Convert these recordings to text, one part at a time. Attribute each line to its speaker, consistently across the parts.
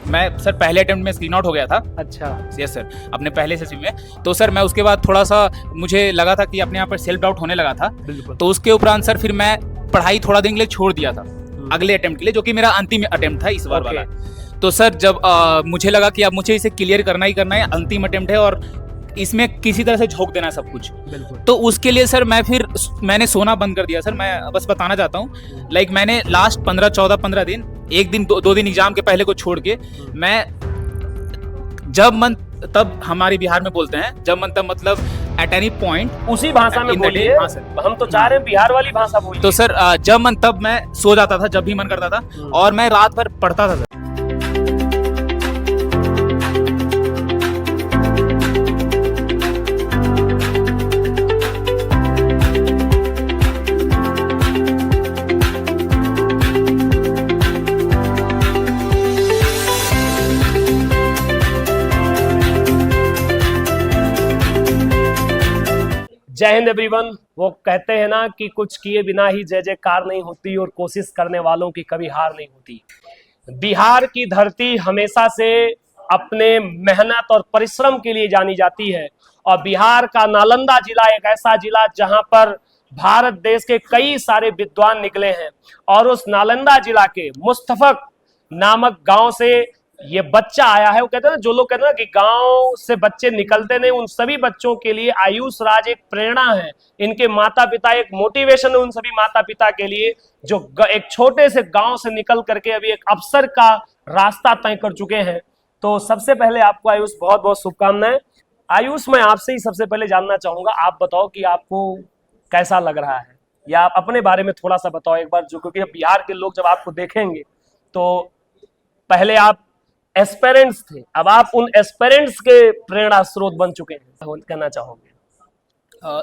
Speaker 1: मैं सर पहले अटेम्प्ट में स्क्रीन आउट हो गया था।
Speaker 2: अच्छा।
Speaker 1: यस सर, अपने पहले सेशन में। तो सर मैं उसके बाद थोड़ा सा मुझे लगा था कि अपने यहाँ पर सेल्फ डाउट होने लगा था।
Speaker 2: बिल्कुल।
Speaker 1: तो उसके उपरांत सर फिर मैं पढ़ाई थोड़ा दिन के लिए छोड़ दिया था अगले अटेम्प्ट के लिए, जो कि मेरा अंतिम अटेम्प्ट था इस बार वाला। तो सर जब मुझे लगा कि अब मुझे इसे क्लियर करना ही करना है, अंतिम अटेम्प्ट है और इसमें किसी तरह से झोंक देना है सब कुछ।
Speaker 2: बिल्कुल।
Speaker 1: तो उसके लिए सर मैंने सोना बंद कर दिया सर। मैं बस बताना चाहता हूँ, लाइक मैंने लास्ट 15 दिन, एक दिन दो दिन एग्जाम के पहले को छोड़ के, मैं जब मन तब, हमारे बिहार में बोलते हैं जब मन तब, मतलब एट एनी पॉइंट,
Speaker 2: उसी भाषा में बोलिए।
Speaker 1: हाँ सर,
Speaker 2: हम तो चाह रहे हैं बिहार वाली भाषा बोलिए।
Speaker 1: तो सर जब मन तब मैं सो जाता था, जब भी मन करता था, और मैं रात भर पढ़ता था सर।
Speaker 2: जय हिंद एवरीवन। वो कहते हैं ना कि कुछ किए बिना ही जय जयकार नहीं होती और कोशिश करने वालों की कभी हार नहीं होती। बिहार की धरती हमेशा से अपने मेहनत और परिश्रम के लिए जानी जाती है, और बिहार का नालंदा जिला एक ऐसा जिला जहां पर भारत देश के कई सारे विद्वान निकले हैं। और उस नालंदा जिला के मुस्तफक नामक गांव से ये बच्चा आया है। वो कहते हैं ना, जो लोग कहते हैं ना कि गांव से बच्चे निकलते नहीं, उन सभी बच्चों के लिए आयुष राज एक प्रेरणा है। इनके माता पिता एक मोटिवेशन है उन सभी माता पिता के लिए, जो एक छोटे से गांव से निकल करके अभी एक अफसर का रास्ता तय कर चुके हैं। तो सबसे पहले आपको आयुष बहुत बहुत शुभकामनाएं। आयुष, मैं आपसे ही सबसे पहले जानना चाहूंगा, आप बताओ कि आपको कैसा लग रहा है, या आप अपने बारे में थोड़ा सा बताओ एक बार, जो क्योंकि बिहार के लोग जब आपको देखेंगे तो पहले आप एस्पेरेंट्स थे, अब आप उन एस्पेरेंट्स के प्रेरणा स्रोत बन चुके हैं, कहना चाहोगे?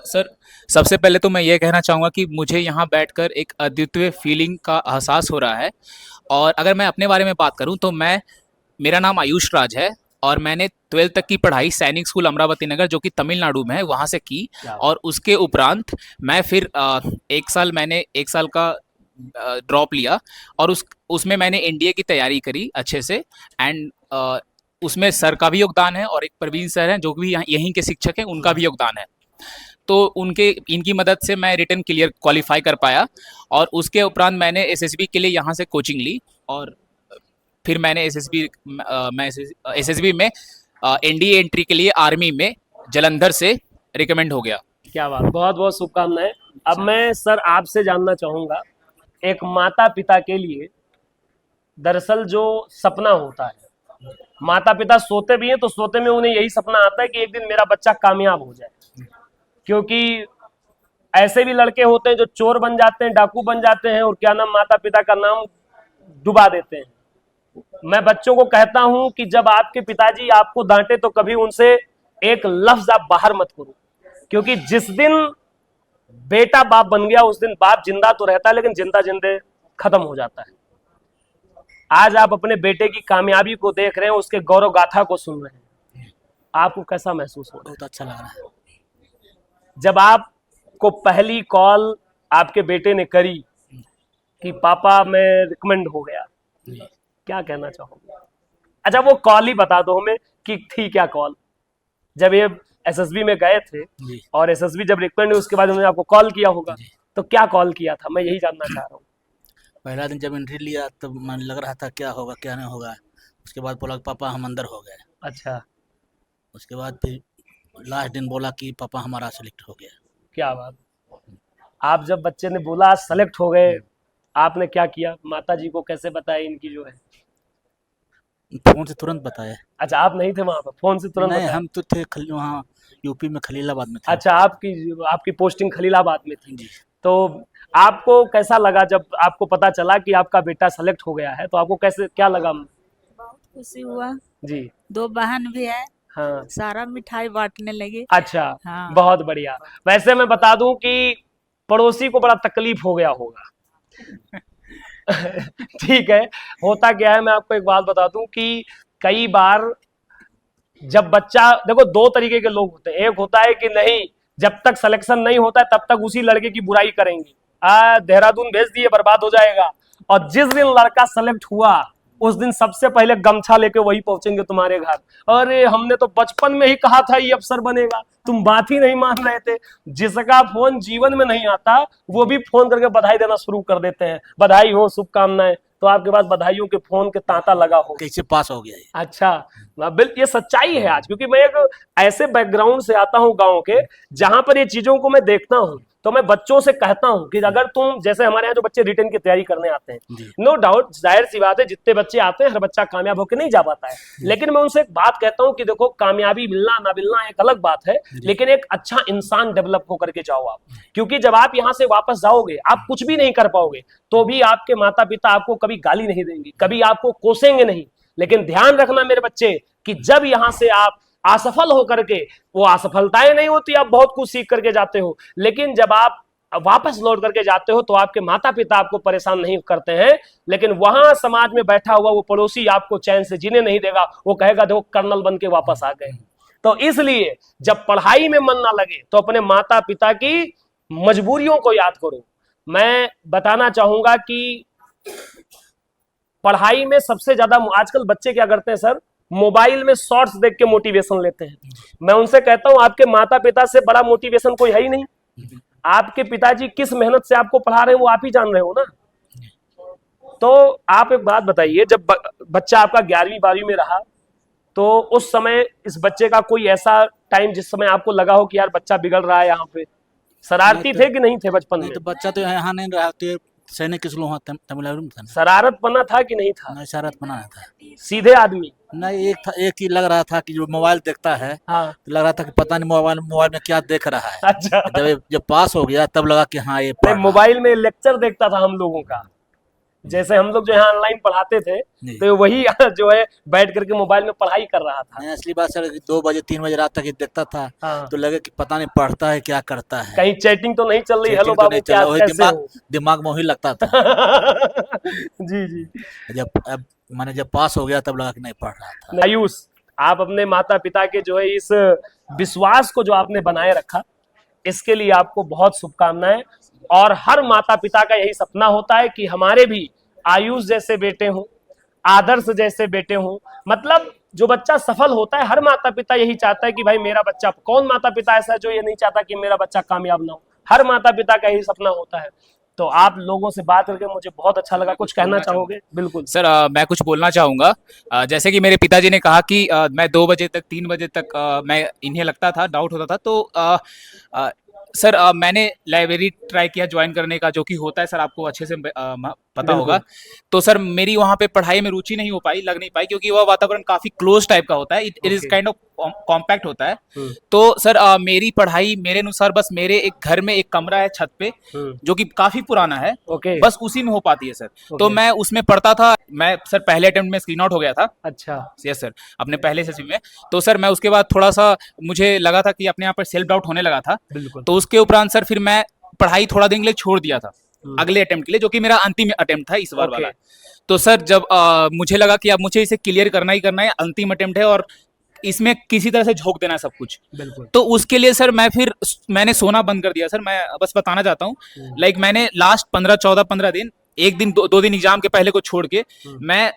Speaker 1: सर सबसे पहले तो मैं ये कहना चाहूँगा कि मुझे यहाँ बैठकर एक अद्वितीय फीलिंग का एहसास हो रहा है। और अगर मैं अपने बारे में बात करूँ तो मेरा नाम आयुष राज है, और मैंने 12th तक की पढ़ाई सैनिक स्कूल अमरावती नगर, जो कि तमिलनाडु में है, वहाँ से की। और उसके उपरांत मैं फिर एक साल का ड्रॉप लिया, और उसमें मैंने एनडीए की तैयारी करी अच्छे से। एंड उसमें सर का भी योगदान है, और एक प्रवीण सर हैं जो भी यहीं के शिक्षक हैं, उनका भी योगदान है। तो इनकी मदद से मैं रिटन क्लियर क्वालिफाई कर पाया। और उसके उपरांत मैंने एसएसबी के लिए यहाँ से कोचिंग ली, और फिर मैंने एसएसबी में एनडीए एंट्री के लिए आर्मी में जलंधर से रिकमेंड हो गया।
Speaker 2: क्या बात, बहुत बहुत शुभकामनाएं। अब मैं सर आपसे जानना चाहूंगा, एक माता पिता के लिए दरअसल जो सपना होता है, माता पिता सोते भी हैं तो सोते में उन्हें यही सपना आता है कि एक दिन मेरा बच्चा कामयाब हो जाए। क्योंकि ऐसे भी लड़के होते हैं जो चोर बन जाते हैं, डाकू बन जाते हैं, और क्या नाम, माता पिता का नाम डुबा देते हैं। मैं बच्चों को कहता हूं कि जब आपके पिताजी आपको डांटे तो कभी उनसे एक लफ्ज आप बाहर मत करो, क्योंकि जिस दिन बेटा बाप बन गया उस दिन बाप जिंदा तो रहता है, लेकिन जिंदा जिंदे खत्म हो जाता है। आज आप अपने बेटे की कामयाबी को देख रहे हैं, उसके गौरव गाथा को सुन रहे हैं, आपको कैसा महसूस हो रहा है?
Speaker 3: बहुत अच्छा लग रहा है।
Speaker 2: जब आपको पहली कॉल आपके बेटे ने करी कि पापा मैं रिकमेंड हो गया, क्या कहना चाहोगे? अच्छा, वो कॉल ही बता दो हमें कि थी क्या कॉल, जब ये एसएसबी में गए थे और एसएसबी जब रिकमेंड हुई उसके बाद उन्होंने आपको कॉल किया होगा, तो क्या कॉल किया था, मैं यही जानना चाह रहा हूँ।
Speaker 3: पहला दिन जब एंट्री लिया तब तो मन लग रहा था क्या होगा क्या नहीं होगा। उसके बाद बोला पापा हम अंदर हो गए।
Speaker 2: अच्छा।
Speaker 3: उसके बाद फिर लास्ट दिन बोला कि पापा हमारा सेलेक्ट हो गया।
Speaker 2: क्या बात। आप जब बच्चे ने बोला सेलेक्ट हो गए, आपने क्या किया, माता जी को कैसे बताया इनकी जो है?
Speaker 3: फोन से तुरंत बताया।
Speaker 2: अच्छा, आप नहीं थे वहां पर, फोन से तुरंत
Speaker 3: नहीं,
Speaker 2: बताया?
Speaker 3: हम तो थे वहाँ यूपी में खलीलाबाद में थे।
Speaker 2: अच्छा, आपकी पोस्टिंग खलीलाबाद में थी जी। तो आपको कैसा लगा जब आपको पता चला कि आपका बेटा सेलेक्ट हो गया है, तो आपको कैसे, क्या लगा?
Speaker 4: बहुत खुशी हुआ
Speaker 2: जी।
Speaker 4: 2 बहन भी है।
Speaker 2: हाँ।
Speaker 4: सारा मिठाई बांटने लगे।
Speaker 2: अच्छा।
Speaker 4: हाँ।
Speaker 2: बहुत बढ़िया। वैसे मैं बता दूं कि पड़ोसी को बड़ा तकलीफ हो गया होगा। ठीक है, होता क्या है, मैं आपको एक बात बता दूं कि कई बार जब बच्चा, देखो 2 तरीके के लोग होते हैं। एक होता है कि नहीं, जब तक सिलेक्शन नहीं होता है तब तक उसी लड़के की बुराई करेंगे, देहरादून भेज दिए बर्बाद हो जाएगा। और जिस दिन लड़का सेलेक्ट हुआ उस दिन सबसे पहले गमछा लेके वही पहुंचेंगे तुम्हारे घर। अरे हमने तो बचपन में ही कहा था ये अफसर बनेगा, तुम बात ही नहीं मान रहे थे। जिसका फोन जीवन में नहीं आता वो भी फोन करके बधाई देना शुरू कर देते हैं, बधाई हो, शुभकामनाएं। तो आपके पास बधाइयों के फोन के तांता लगा हो।
Speaker 3: कैसे पास हो गया ये?
Speaker 2: अच्छा, बिल्कुल ये सच्चाई है आज, क्योंकि मैं एक ऐसे बैकग्राउंड से आता हूं गांव के, जहां पर ये चीजों को मैं देखता हूं। तो मैं बच्चों से कहता हूं कि अगर तुम, जैसे हमारे यहाँ जो बच्चे रिटर्न की तैयारी करने आते हैं, नो डाउट जाहिर सी बात है जितने बच्चे आते हैं हर बच्चा कामयाब होकर नहीं जा पाता है, लेकिन मैं उनसे एक बात कहता हूं कि देखो कामयाबी मिलना ना मिलना एक अलग बात है, लेकिन एक अच्छा इंसान डेवलप होकर के जाओ आप। क्योंकि जब आप यहाँ से वापस जाओगे आप कुछ भी नहीं कर पाओगे, तो भी आपके माता पिता आपको कभी गाली नहीं देंगे, कभी आपको कोसेंगे नहीं। लेकिन ध्यान रखना मेरे बच्चे कि जब यहां से आप असफल होकर के, वो असफलताएं नहीं होती, आप बहुत कुछ सीख करके जाते हो, लेकिन जब आप वापस लौट करके जाते हो तो आपके माता पिता आपको परेशान नहीं करते हैं, लेकिन वहां समाज में बैठा हुआ वो पड़ोसी आपको चैन से जीने नहीं देगा। वो कहेगा देखो कर्नल बन के वापस आ गए। तो इसलिए जब पढ़ाई में मन ना लगे तो अपने माता पिता की मजबूरियों को याद करो। मैं बताना चाहूंगा कि पढ़ाई में सबसे ज्यादा आजकल बच्चे क्या करते हैं सर, मोबाइल में शॉर्ट्स देख के मोटिवेशन लेते हैं। मैं उनसे कहता हूं आपके माता पिता से बड़ा मोटिवेशन कोई है ही नहीं। आपके पिताजी किस मेहनत से आपको पढ़ा रहे हैं वो आप ही जान रहे हो ना। तो आप एक बात बताइए, जब बच्चा आपका 11वीं 12वीं में रहा तो उस समय इस बच्चे का कोई ऐसा टाइम जिस समय आपको लगा हो कि यार बच्चा बिगड़ रहा है, यहाँ पे शरारती थे कि नहीं थे बचपन में?
Speaker 3: तो बच्चा तो यहाँ नहीं रहा, तो सैनिक किस लोग तमिलनाडु में था।
Speaker 2: शरारत पना था कि नहीं था?
Speaker 3: नहीं, शरारत बना था।
Speaker 2: सीधे आदमी?
Speaker 3: नहीं, एक ही लग रहा था कि जो मोबाइल देखता है,
Speaker 2: हाँ।
Speaker 3: तो लग रहा था कि पता नहीं मोबाइल में क्या देख रहा है।
Speaker 2: अच्छा।
Speaker 3: जब पास हो गया तब लगा कि हाँ ये पढ़ रहा है।
Speaker 2: मोबाइल में लेक्चर देखता था हम लोगों का, जैसे हम लोग जो यहाँ ऑनलाइन पढ़ाते थे तो वही जो है बैठ करके मोबाइल में पढ़ाई कर रहा था।
Speaker 3: असली बात सर 2 बजे 3 बजे रात तक देखता था। हाँ। तो लगे कि पता नहीं पढ़ता है क्या करता है,
Speaker 2: कहीं चैटिंग तो नहीं चल रही, हेलो बाबू क्या कैसे हो?
Speaker 3: दिमाग में वही लगता था।
Speaker 2: जी जी।
Speaker 3: जब पास हो गया तब लगा कि नहीं पढ़ रहा था।
Speaker 2: आयुष, आप अपने माता पिता के जो है इस विश्वास को जो आपने बनाए रखा, इसके लिए आपको बहुत शुभकामनाएं। और हर माता पिता का यही सपना होता है कि हमारे भी आयुष जैसे बेटे हों, आदर्श जैसे बेटे हों। मतलब जो बच्चा सफल होता है, हर माता पिता यही चाहता है कि भाई मेरा बच्चा, कौन माता पिता ऐसा जो ये नहीं चाहता कि मेरा बच्चा कामयाब ना हो? हर माता पिता का यही सपना होता है। तो आप लोगों से बात करके मुझे बहुत अच्छा लगा। कुछ कहना चाहोगे? बिल्कुल
Speaker 1: सर, मैं कुछ बोलना चाहूँगा। जैसे कि मेरे पिताजी ने कहा कि मैं 2 बजे तक 3 बजे तक मैं इन्हें लगता था, डाउट होता था, तो सर मैंने लाइब्रेरी ट्राई किया ज्वाइन करने का, जो कि होता है सर आपको अच्छे से पता होगा। तो सर मेरी वहाँ पे पढ़ाई में रुचि नहीं हो पाई, लग नहीं पाई, क्योंकि वह वातावरण काफी क्लोज टाइप का होता है। It is kind of compact होता है। तो सर मेरी पढ़ाई मेरे अनुसार बस मेरे एक घर में एक कमरा है छत पे, जो कि काफी पुराना है, बस उसी में हो पाती है सर। तो मैं उसमें पढ़ता था। मैं सर पहले अटेम्प्ट में स्क्रीन आउट हो गया था।
Speaker 2: अच्छा।
Speaker 1: यस सर, अपने पहले सेशन में। तो सर मैं उसके बाद थोड़ा सा मुझे लगा था कि अपने यहाँ पर सेल्फ डाउट होने लगा था। तो उसके उपरांत सर फिर मैं पढ़ाई थोड़ा दिन के लिए छोड़ दिया था, अगले अटेम्प्ट के लिए, जो कि मेरा अंतिम अटेम्प्ट था इस बार वाला। तो सर जब मुझे लगा कि अब मुझे इसे क्लियर करना ही करना है, अंतिम अटेम्प्ट है और इसमें किसी तरह से झोंक देना है सब कुछ। तो उसके लिए सर मैंने सोना बंद कर दिया सर। मैं बस बताना चाहता हूँ, लाइक मैंने लास्ट 15 दिन, एक दिन 2 दिन एग्जाम के पहले को छोड़ के, मैं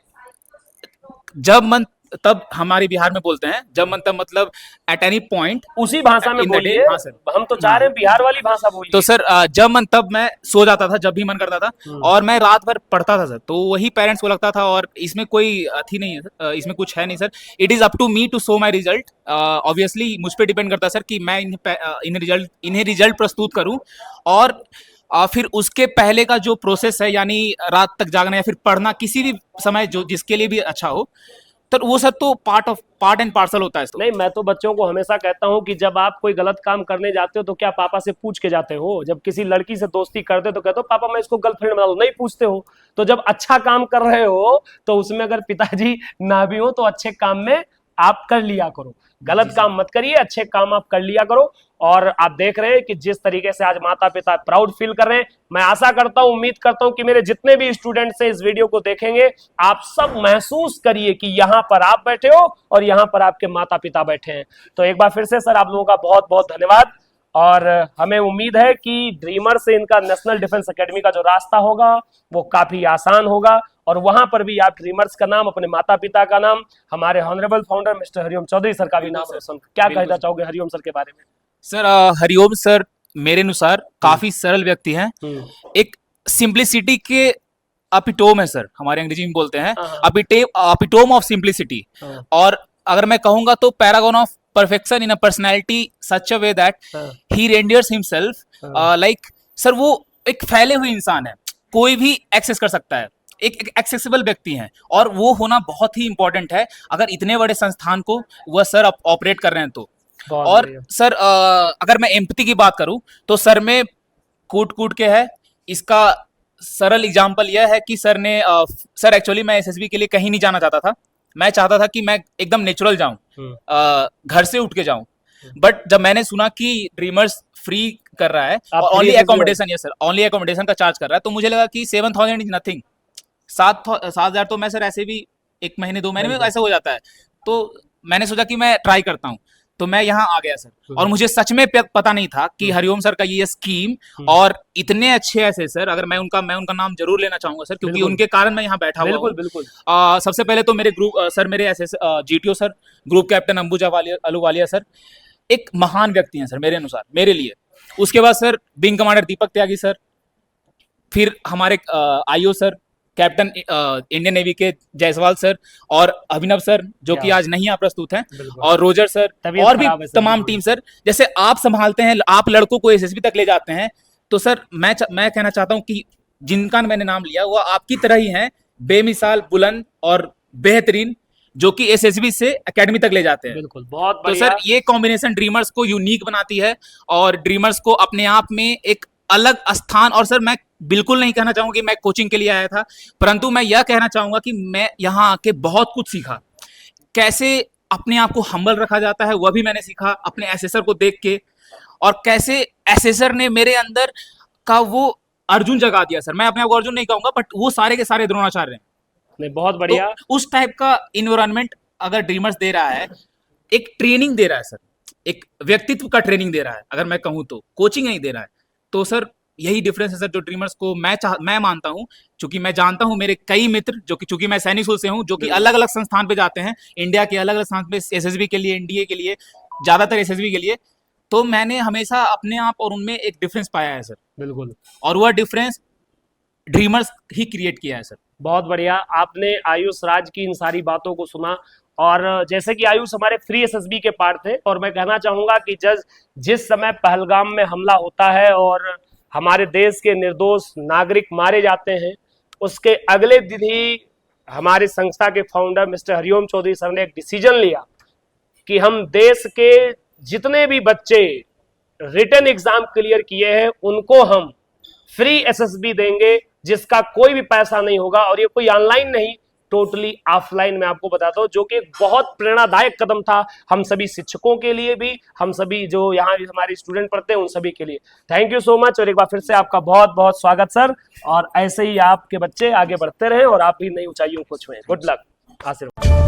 Speaker 1: जब मन तब, हमारे बिहार में बोलते हैं जब मन तब, मतलब एट एनी पॉइंट,
Speaker 2: उसी भाषा में बोलिए। हाँ सर, हम तो चाह रहे हैं बिहार वाली भाषा बोलिए।
Speaker 1: तो सर जब मन तब मैं सो जाता था, जब भी मन करता था, और मैं रात भर पढ़ता था सर। तो वही पेरेंट्स को लगता था, और इसमें कोई अथी नहीं है, इसमें कुछ है नहीं sir. It is up to me to show my result. Obviously मुझ पर डिपेंड करता है सर कि मैं इन्हें रिजल्ट प्रस्तुत करूँ। और फिर उसके पहले का जो प्रोसेस है, यानी रात तक जागना या फिर पढ़ना, किसी भी समय जो जिसके लिए भी अच्छा हो, तो वो सब तो पार्ट एंड पार्सल होता है।
Speaker 2: नहीं, मैं तो बच्चों को हमेशा कहता हूं कि जब आप कोई गलत काम करने जाते हो तो क्या पापा से पूछ के जाते हो? जब किसी लड़की से दोस्ती करते हो तो कहते हो पापा मैं इसको गर्लफ्रेंड बना लूं, नहीं पूछते हो। तो जब अच्छा काम कर रहे हो तो उसमें अगर पिताजी ना भी हो तो अच्छे काम में आप कर लिया करो, गलत काम मत करिए, अच्छे काम आप कर लिया करो। और आप देख रहे हैं कि जिस तरीके से आज माता पिता प्राउड फील कर रहे हैं, मैं आशा करता हूं, उम्मीद करता हूं कि मेरे जितने भी स्टूडेंट्स हैं इस वीडियो को देखेंगे, आप सब महसूस करिए कि यहां पर आप बैठे हो और यहां पर आपके माता पिता बैठे हैं। तो एक बार फिर से सर आप लोगों का बहुत बहुत धन्यवाद। और हमें उम्मीद है कि ड्रीमर से इनका नेशनल डिफेंस एकेडमी का जो रास्ता होगा वो काफी आसान होगा और वहां पर भी आप ड्रीमर्स का नाम, अपने माता पिता का नाम, हमारे honourable founder mister Hariom Chaudhary sir का भी नाम रोशन। क्या
Speaker 1: बिल्कुल
Speaker 2: कहना
Speaker 1: सर।
Speaker 2: चाहोगे हरिओम सर के बारे में?
Speaker 1: सर हरिओम सर मेरे अनुसार काफी सरल व्यक्ति हैं, एक सिंप्लिसिटी के एपिटोम है सर, हमारे अंग्रेजी में बोलते हैं
Speaker 2: हाँ।
Speaker 1: Epitome of simplicity.
Speaker 2: हाँ।
Speaker 1: और अगर मैं कहूंगा तो paragon of perfection in a personality such a way that he renders himself like, sir वो एक फैले हुए इंसान है, कोई भी एक्सेस कर सकता है, एक एक्सेसिबल व्यक्ति हैं, और वो होना बहुत ही इंपॉर्टेंट है अगर इतने बड़े संस्थान को वह सर ऑपरेट कर रहे हैं तो।
Speaker 2: बहुत
Speaker 1: और
Speaker 2: बढ़िया।
Speaker 1: सर अगर मैं एम्पैथी की बात करूं तो सर में कूट कूट के है। इसका सरल एग्जांपल यह है कि सर ने सर एक्चुअली मैं एसएसबी के लिए कहीं नहीं जाना चाहता था, मैं चाहता था कि मैं एकदम नेचुरल जाऊं, घर से उठ के जाऊं, बट जब मैंने सुना कि ड्रीमर्स फ्री कर रहा है
Speaker 2: आप
Speaker 1: और
Speaker 2: free
Speaker 1: only
Speaker 2: SSB
Speaker 1: accommodation, yes sir, only accommodation का चार्ज कर रहा है, तो मुझे लगा कि 7,000 इज नथिंग। 7,000 तो मैं सर ऐसे भी 1 महीने 2 महीने में
Speaker 2: बिल्कुल।
Speaker 1: ऐसे हो जाता है, तो मैंने सोचा कि मैं ट्राई करता हूं, तो मैं यहाँ आ गया सर। और मुझे सच में पता नहीं था कि हरिओम सर का ये स्कीम और इतने अच्छे ऐसे सर, अगर मैं उनका नाम जरूर लेना चाहूंगा सर, क्योंकि
Speaker 2: बिल्कुल।
Speaker 1: उनके कारण मैं यहाँ बैठा हुआ
Speaker 2: बिल्कुल
Speaker 1: हूँ।
Speaker 2: बिल्कुल।
Speaker 1: सबसे पहले तो मेरे ग्रुप सर, मेरे ऐसे GTO sir, group captain Ambuja Ahluwalia sir, एक महान व्यक्ति हैं सर मेरे अनुसार, मेरे लिए। उसके बाद सर विंग कमांडर दीपक त्यागी सर, फिर हमारे IO sir, captain Indian navy के जायसवाल सर, और अभिनव सर जो कि आज नहीं यहाँ प्रस्तुत हैं,
Speaker 2: बिल्कुल।
Speaker 1: और रोजर सर,
Speaker 2: तबीयत
Speaker 1: और भी
Speaker 2: खराब है सर,
Speaker 1: तमाम
Speaker 2: बिल्कुल।
Speaker 1: Team sir. जैसे आप संभालते हैं, आप लड़कों को एसएसबी तक ले जाते हैं, तो सर मैं कहना चाहता हूं कि जिनका मैंने नाम लिया वो आपकी तरह ही हैं, बेमिसाल, बुलंद और बेहतरीन, जो कि एसएसबी से एकेडमी तक ले जाते हैं।
Speaker 2: बिल्कुल, बहुत
Speaker 1: तो
Speaker 2: बढ़िया।
Speaker 1: सर ये कॉम्बिनेशन ड्रीमर्स को यूनिक बनाती है और ड्रीमर्स को अपने आप में एक अलग स्थान। और सर मैं बिल्कुल नहीं कहना चाहूंगा कि मैं कोचिंग के लिए आया था, परंतु मैं यह कहना चाहूंगा कि मैं यहाँ आके बहुत कुछ सीखा। कैसे अपने आप को हम्बल रखा जाता है वह भी मैंने सीखा अपने एसेसर को देख के, और कैसे एसेसर ने मेरे अंदर का वो अर्जुन जगा दिया सर। मैं अपने आप को अर्जुन नहीं कहूंगा, बट वो सारे के सारे द्रोणाचार्य हैं।
Speaker 2: नहीं, बहुत बढ़िया।
Speaker 1: तो उस टाइप का इन्वायरमेंट अगर ड्रीमर्स दे रहा है, एक ट्रेनिंग दे रहा है सर, एक व्यक्तित्व का ट्रेनिंग दे रहा है, अगर मैं कहूँ तो कोचिंग नहीं दे रहा है, तो सर यही डिफरेंस है सर जो ड्रीमर्स को मैं मानता हूं। चूंकि मैं जानता हूं मेरे कई मित्र जो कि, चूंकि मैं सैनिक स्कूल से हूं, जो कि अलग अलग संस्थान पे जाते हैं, इंडिया के अलग अलग संस्थान पे, एसएसबी के लिए, एनडीए के लिए, ज्यादातर एसएसबी के लिए, तो मैंने हमेशा अपने आप और उनमें एक डिफरेंस पाया है सर,
Speaker 2: बिल्कुल।
Speaker 1: और वह डिफरेंस ड्रीमर्स ही क्रिएट किया है सर।
Speaker 2: बहुत बढ़िया। आपने आयुष राज की इन सारी बातों को सुना, और जैसे कि आयुष हमारे फ्री एसएसबी के पार्ट थे, और मैं कहना चाहूंगा कि जिस समय पहलगाम में हमला होता है और हमारे देश के निर्दोष नागरिक मारे जाते हैं, उसके अगले दिन ही हमारी संस्था के founder mister Hariom Chaudhary sir ने एक डिसीजन लिया कि हम देश के जितने भी बच्चे रिटन एग्जाम क्लियर किए हैं उनको हम फ्री एसएसबी देंगे, जिसका कोई भी पैसा नहीं होगा, और ये कोई ऑनलाइन नहीं, टोटली ऑफलाइन। मैं आपको बताता हूं, जो कि एक बहुत प्रेरणादायक कदम था हम सभी शिक्षकों के लिए भी, हम सभी जो यहाँ हमारे स्टूडेंट पढ़ते हैं उन सभी के लिए। थैंक यू सो मच, और एक बार फिर से आपका बहुत बहुत स्वागत सर, और ऐसे ही आपके बच्चे आगे बढ़ते रहे और आप भी नई ऊंचाइयों को छुएं। गुड लक, आशीर्वाद।